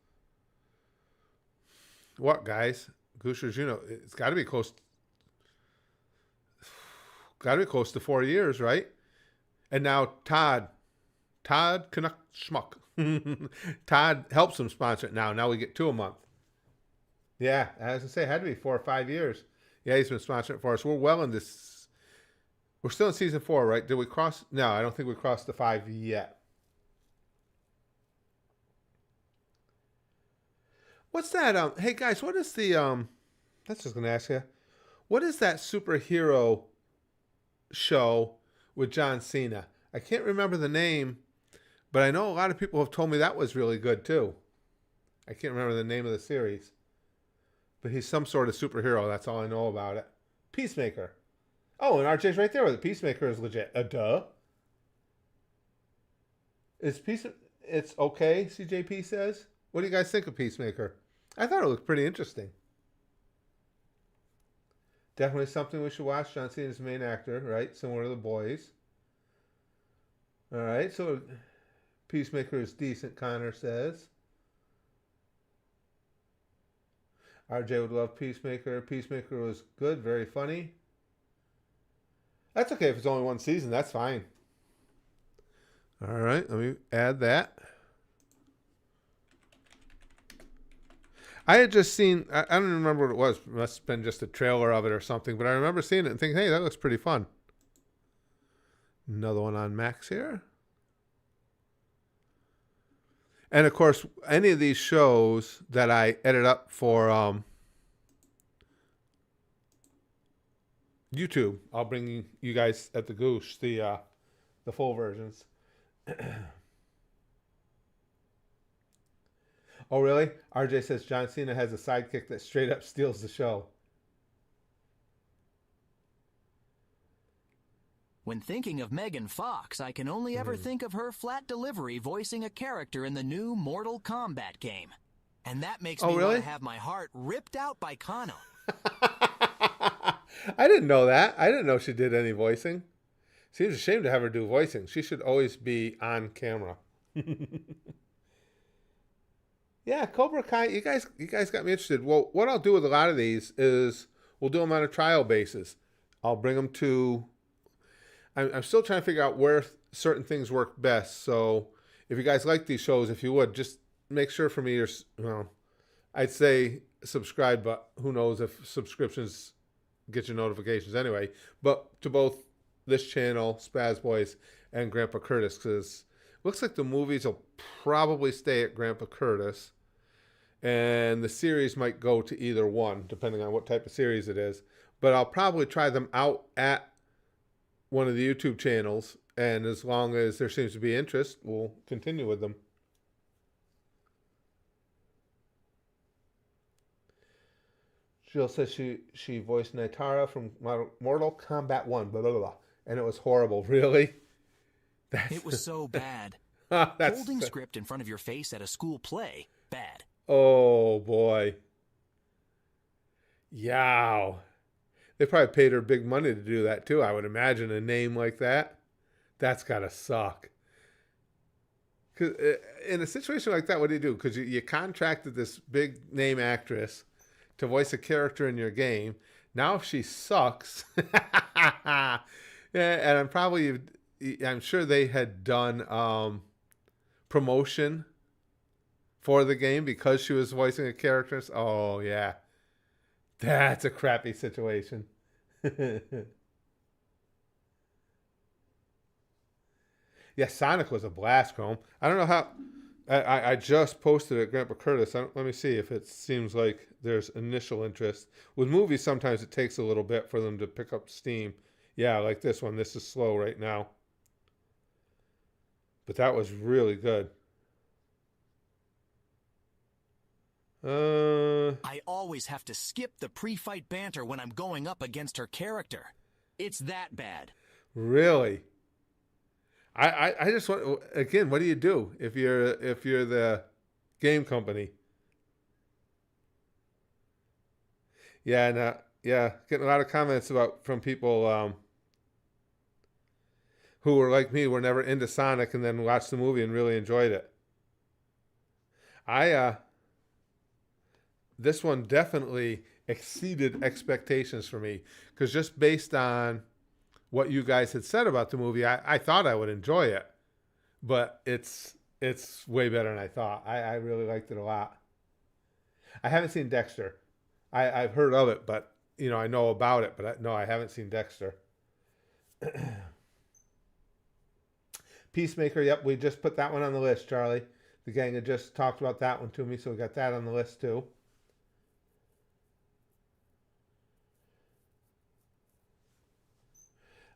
[SPEAKER 1] What, guys? Goosers, you know, it's got to be close to 4 years, right? And now Todd Canuck Schmuck. Todd helps him sponsor it now. Now we get 2 a month. Yeah, as I say, it had to be 4 or 5 years. Yeah, he's been sponsoring it for us. We're well in this. We're still in season 4, right? Did we cross? No, I don't think we crossed the 5 yet. What's that? Hey guys, what is the that's just gonna ask you. What is that superhero show with John Cena? I can't remember the name, but I know a lot of people have told me that was really good too. I can't remember the name of the series. But he's some sort of superhero. That's all I know about it. Peacemaker. Oh, and RJ's right there with it. Peacemaker is legit. Duh. It's okay, CJP says. What do you guys think of Peacemaker? I thought it looked pretty interesting. Definitely something we should watch. John Cena's the main actor, right? Similar to The Boys. All right, so Peacemaker is decent, Connor says. RJ would love Peacemaker. Peacemaker was good, very funny. That's okay if it's only 1 season. That's fine. All right, let me add that. I had just seen, I don't remember what it was. It must have been just a trailer of it or something. But I remember seeing it and thinking, hey, that looks pretty fun. Another one on Max here. And, of course, any of these shows that I edit up for YouTube, I'll bring you guys at the Goose the full versions. Oh, really? RJ says John Cena has a sidekick that straight up steals the show.
[SPEAKER 2] When thinking of Megan Fox, I can only ever think of her flat delivery voicing a character in the new Mortal Kombat game. And that makes me want to have my heart ripped out by Kano.
[SPEAKER 1] I didn't know that. I didn't know she did any voicing. Seems a shame to have her do voicing. She should always be on camera. Yeah, Cobra Kai, you guys got me interested. Well, what I'll do with a lot of these is we'll do them on a trial basis. I'll bring them to... I'm still trying to figure out where certain things work best. So if you guys like these shows, if you would, just make sure for me I'd say subscribe, but who knows if subscriptions get your notifications anyway. But to both this channel, Spaz Boys, and Grandpa Curtis, because looks like the movies will probably stay at Grandpa Curtis. And the series might go to either one, depending on what type of series it is. But I'll probably try them out at one of the YouTube channels. And as long as there seems to be interest, we'll continue with them. Jill says she voiced Naitara from Mortal Kombat 1, blah, blah, blah. And it was horrible. Really?
[SPEAKER 2] It was so bad. Holding script in front of your face at a school play, bad.
[SPEAKER 1] Oh, boy. Yow. They probably paid her big money to do that, too. I would imagine a name like that. That's got to suck. 'Cause in a situation like that, what do? Because you contracted this big name actress to voice a character in your game. Now if she sucks, yeah, and I'm sure they had done promotion for the game because she was voicing a character. Oh, yeah. That's a crappy situation. Yeah, Sonic was a blast, Chrome. I don't know how... I just posted it, Grandpa Curtis. Let me see if it seems like there's initial interest. With movies, sometimes it takes a little bit for them to pick up steam. Yeah, like this one. This is slow right now. But that was really good.
[SPEAKER 2] I always have to skip the pre-fight banter when I'm going up against her character. It's that bad.
[SPEAKER 1] Really? I just want, again, what do you do if you're the game company? Yeah, and yeah, getting a lot of comments from people who were like me, were never into Sonic, and then watched the movie and really enjoyed it. This one definitely exceeded expectations for me, because just based on what you guys had said about the movie, I thought I would enjoy it, but it's way better than I thought. I really liked it a lot. I haven't seen Dexter. I've heard of it, but I know about it, but no, I haven't seen Dexter. Peacemaker, yep, we just put that one on the list, Charlie. The gang had just talked about that one to me, so we got that on the list too.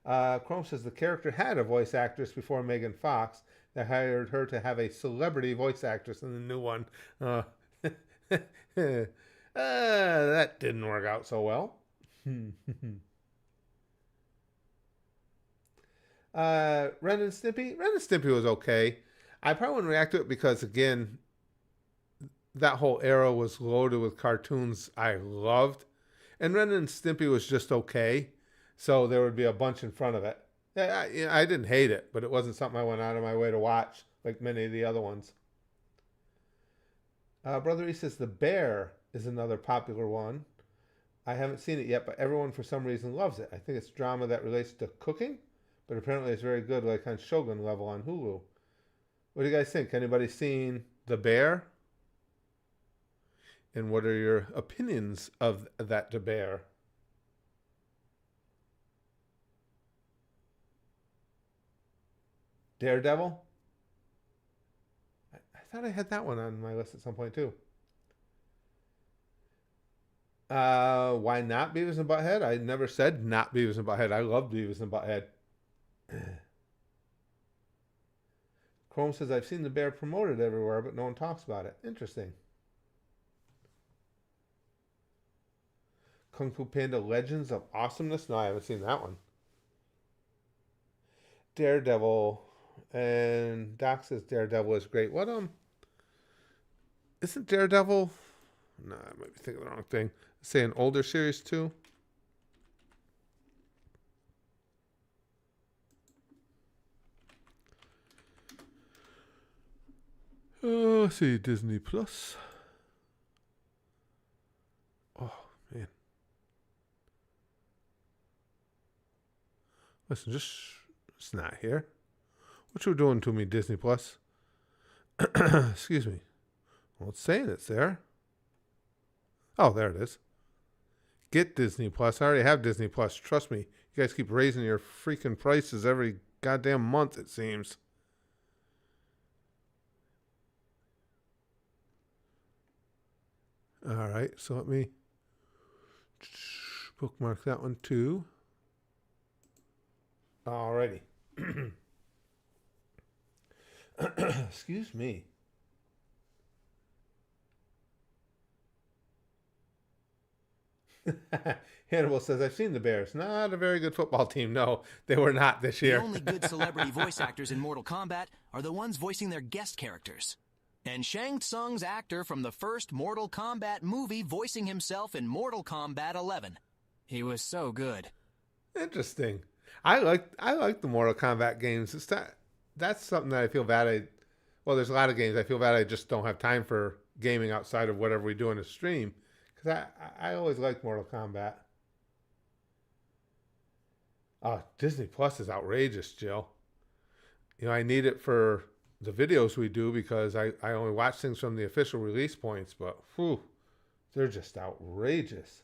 [SPEAKER 1] Chrome says the character had a voice actress before Megan Fox. They hired her to have a celebrity voice actress in the new one. That didn't work out so well. Ren and Stimpy? Ren and Stimpy was okay. I probably wouldn't react to it because, again, that whole era was loaded with cartoons I loved. And Ren and Stimpy was just okay. So there would be a bunch in front of it. I didn't hate it, but it wasn't something I went out of my way to watch like many of the other ones. Brother E says The Bear is another popular one. I haven't seen it yet, but everyone for some reason loves it. I think it's drama that relates to cooking, but apparently it's very good, like on Shogun level on Hulu. What do you guys think? Anybody seen The Bear? And what are your opinions of that The Bear? Daredevil? I thought I had that one on my list at some point too. Why not Beavis and Butthead? I never said not Beavis and Butthead. I love Beavis and Butthead. Chrome says, I've seen The Bear promoted everywhere, but no one talks about it. Interesting. Kung Fu Panda Legends of Awesomeness? No, I haven't seen that one. Daredevil. And Doc says Daredevil is great. What, isn't Daredevil... No, I might be thinking the wrong thing. Say an older series too. Let's see, Disney Plus. Oh, man. Listen, just, it's not here. What you doing to me, Disney Plus? Excuse me. Well, it's saying it's there. Oh, there it is. Get Disney Plus. I already have Disney Plus. Trust me. You guys keep raising your freaking prices every goddamn month, it seems. All right, so let me bookmark that one too. Alrighty. Excuse me. Hannibal says, I've seen the Bears. Not a very good football team. No, they were not this year.
[SPEAKER 2] The only good celebrity voice actors in Mortal Kombat are the ones voicing their guest characters. And Shang Tsung's actor from the first Mortal Kombat movie voicing himself in Mortal Kombat 11. He was so good.
[SPEAKER 1] Interesting. I like the Mortal Kombat games. That's something that I feel bad. Well, there's a lot of games I feel bad I just don't have time for gaming outside of whatever we do in a stream. Because I always liked Mortal Kombat. Disney Plus is outrageous, Jill. I need it for the videos we do because I only watch things from the official release points, but whew, they're just outrageous.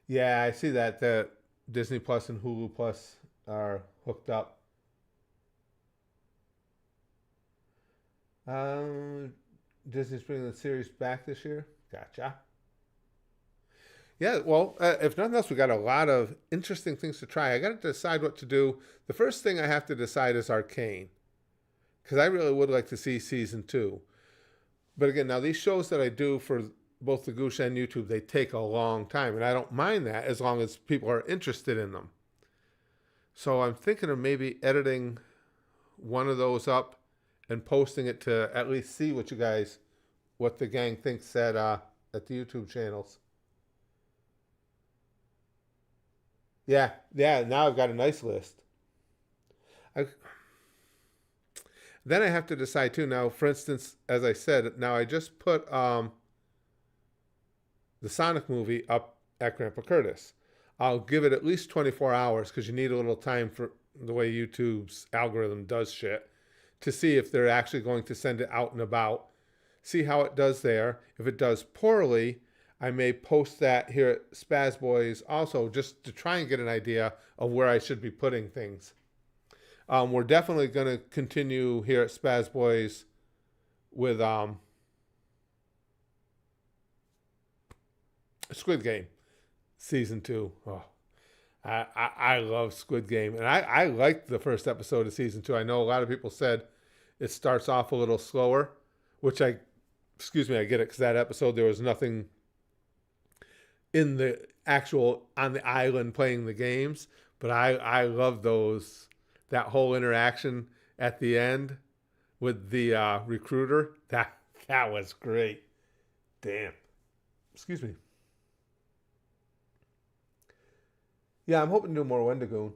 [SPEAKER 1] Yeah, I see that Disney Plus and Hulu Plus are hooked up. Disney's bringing the series back this year. Gotcha. Yeah, well, if nothing else, we got a lot of interesting things to try. I got to decide what to do. The first thing I have to decide is Arcane, because I really would like to see season 2. But again, now these shows that I do for both the Goosh and YouTube, they take a long time, and I don't mind that as long as people are interested in them. So I'm thinking of maybe editing one of those up and posting it to at least see what the gang thinks at the YouTube channels. Yeah, yeah. Now I've got a nice list. I, then I have to decide too. Now, for instance, as I said, now I just put the Sonic movie up at Grandpa Curtis. I'll give it at least 24 hours because you need a little time for the way YouTube's algorithm does shit to see if they're actually going to send it out and about. See how it does there. If it does poorly, I may post that here at Spaz Boys also just to try and get an idea of where I should be putting things. We're definitely going to continue here at Spaz Boys with Squid Game season 2. Oh, I love Squid Game, and I liked the first episode of season 2. I know a lot of people said it starts off a little slower, which I get it, because that episode there was nothing in the actual on the island playing the games, but I love that whole interaction at the end with the recruiter. That was great. Damn. Excuse me. Yeah, I'm hoping to do more Wendigoon.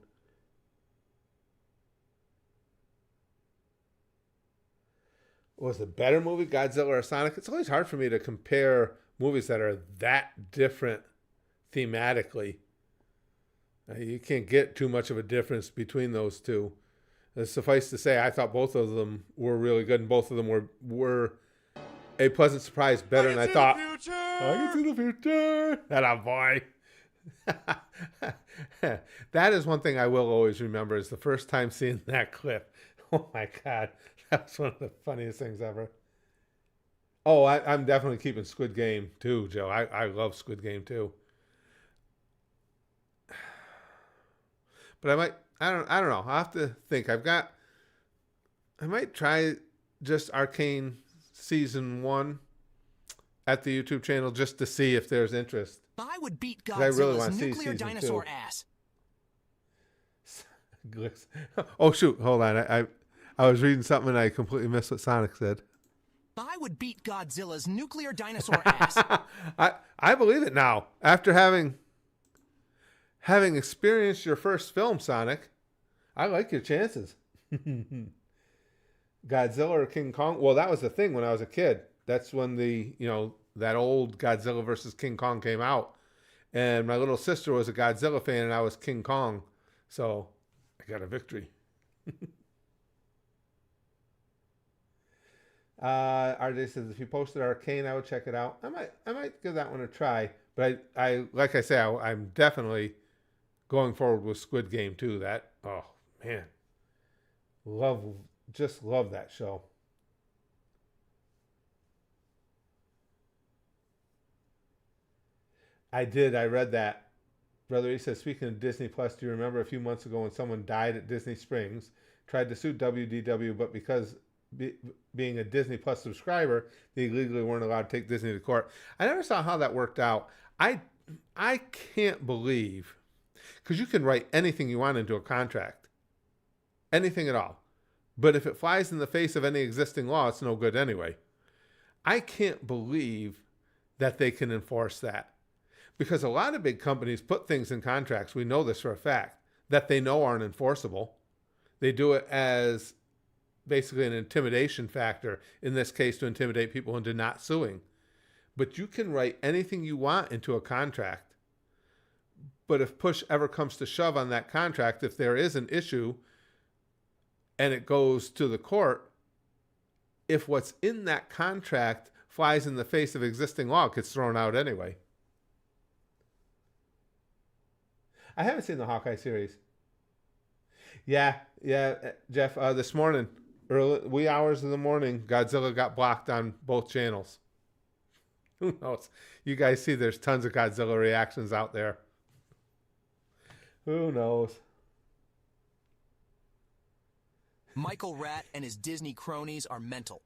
[SPEAKER 1] Was a better movie, Godzilla or Sonic? It's always hard for me to compare movies that are that different thematically. You can't get too much of a difference between those two. Suffice to say, I thought both of them were really good, and both of them were a pleasant surprise, better than I thought. I can see the future. That boy. That is one thing I will always remember is the first time seeing that clip. Oh my God. That's one of the funniest things ever. Oh, I'm definitely keeping Squid Game too, Joe. I love Squid Game too. But I don't know. I'll have to think. I might try just Arcane season 1 at the YouTube channel just to see if there's interest.
[SPEAKER 2] I would beat
[SPEAKER 1] Godzilla's
[SPEAKER 2] Godzilla's nuclear dinosaur ass.
[SPEAKER 1] Oh shoot, hold on. I was reading something and I completely missed what Sonic said.
[SPEAKER 2] I would beat Godzilla's nuclear dinosaur ass.
[SPEAKER 1] I believe it now. After having experienced your first film, Sonic, I like your chances. Godzilla or King Kong? Well, that was the thing when I was a kid. That's when that old Godzilla versus King Kong came out. And my little sister was a Godzilla fan and I was King Kong. So I got a victory. RJ says if you posted Arcane, I would check it out. I might give that one a try. But I like I say, I'm definitely going forward with Squid Game too. That, oh man, just love that show. I read that. Brother E says, speaking of Disney Plus, do you remember a few months ago when someone died at Disney Springs, tried to sue WDW, but because being a Disney Plus subscriber, they legally weren't allowed to take Disney to court. I never saw how that worked out. I can't believe, because you can write anything you want into a contract. Anything at all. But if it flies in the face of any existing law, it's no good anyway. I can't believe that they can enforce that. Because a lot of big companies put things in contracts, we know this for a fact, that they know aren't enforceable. They do it as basically an intimidation factor, in this case to intimidate people into not suing. But you can write anything you want into a contract. But if push ever comes to shove on that contract, if there is an issue and it goes to the court, if what's in that contract flies in the face of existing law, it gets thrown out anyway. I haven't seen the Hawkeye series. Yeah, Jeff, this morning, early wee hours of the morning, Godzilla got blocked on both channels. Who knows? You guys see there's tons of Godzilla reactions out there. Who knows?
[SPEAKER 2] Michael Rat and his Disney cronies are mental.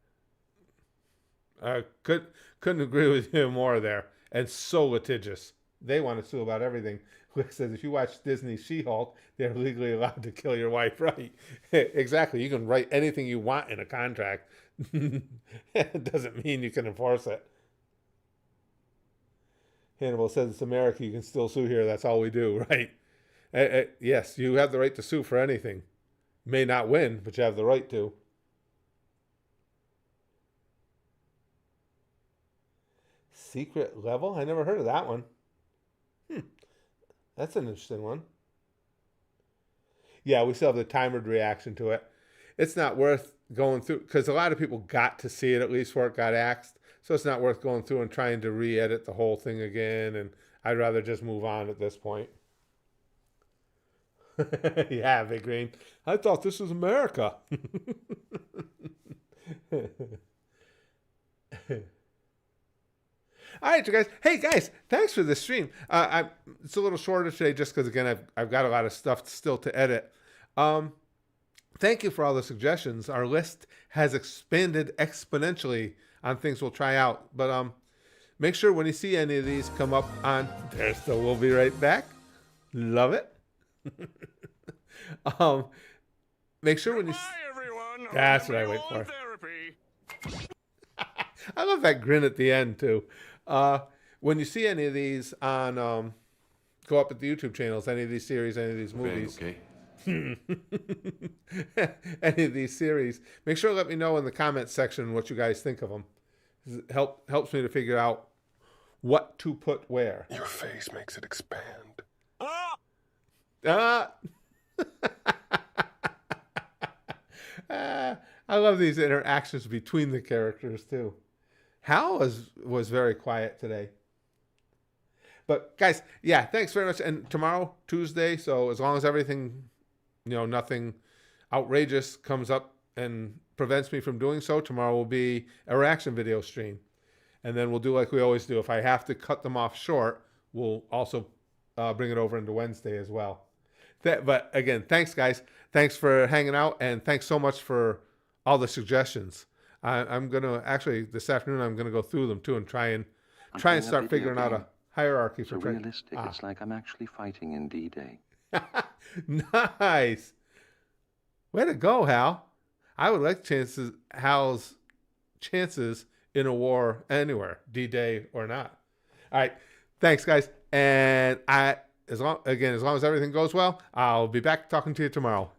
[SPEAKER 1] Couldn't agree with you more there. And so litigious. They want to sue about everything. Quick says, if you watch Disney She-Hulk, they're legally allowed to kill your wife, right? Exactly. You can write anything you want in a contract. It doesn't mean you can enforce it. Hannibal says, it's America. You can still sue here. That's all we do, right? Yes, you have the right to sue for anything. May not win, but you have the right to. Secret level? I never heard of that one. That's an interesting one. Yeah, we still have the timered reaction to it. It's not worth going through, because a lot of people got to see it at least where it got axed. So it's not worth going through and trying to re-edit the whole thing again. And I'd rather just move on at this point. Yeah, Big Green. I thought this was America. All right, you guys. Hey, guys, thanks for the stream. It's a little shorter today just because, again, I've got a lot of stuff still to edit. Thank you for all the suggestions. Our list has expanded exponentially on things we'll try out. But make sure when you see any of these come up on... There's the We'll Be Right Back. Love it. Make sure when you...
[SPEAKER 4] Bye, everyone.
[SPEAKER 1] That's what I wait for. I love that grin at the end, too. When you see any of these on, go up at the YouTube channels, any of these series, any of these movies,
[SPEAKER 7] Okay.
[SPEAKER 1] any of these series, make sure to let me know in the comments section what you guys think of them. It helps me to figure out what to put where.
[SPEAKER 7] Your face makes it expand.
[SPEAKER 1] I love these interactions between the characters too. Hal was very quiet today. But guys, yeah, thanks very much. And tomorrow, Tuesday, so as long as everything, nothing outrageous comes up and prevents me from doing so, tomorrow will be a reaction video stream. And then we'll do like we always do. If I have to cut them off short, we'll also bring it over into Wednesday as well. But again, thanks, guys. Thanks for hanging out, and thanks so much for all the suggestions. I'm going to, actually, this afternoon, I'm going to go through them, too, and try and start figuring out a hierarchy for training.
[SPEAKER 8] Realistic, it's like I'm actually fighting in D-Day.
[SPEAKER 1] Nice. Way to go, Hal. I would like Hal's chances in a war anywhere, D-Day or not. All right. Thanks, guys. And as long as everything goes well, I'll be back talking to you tomorrow.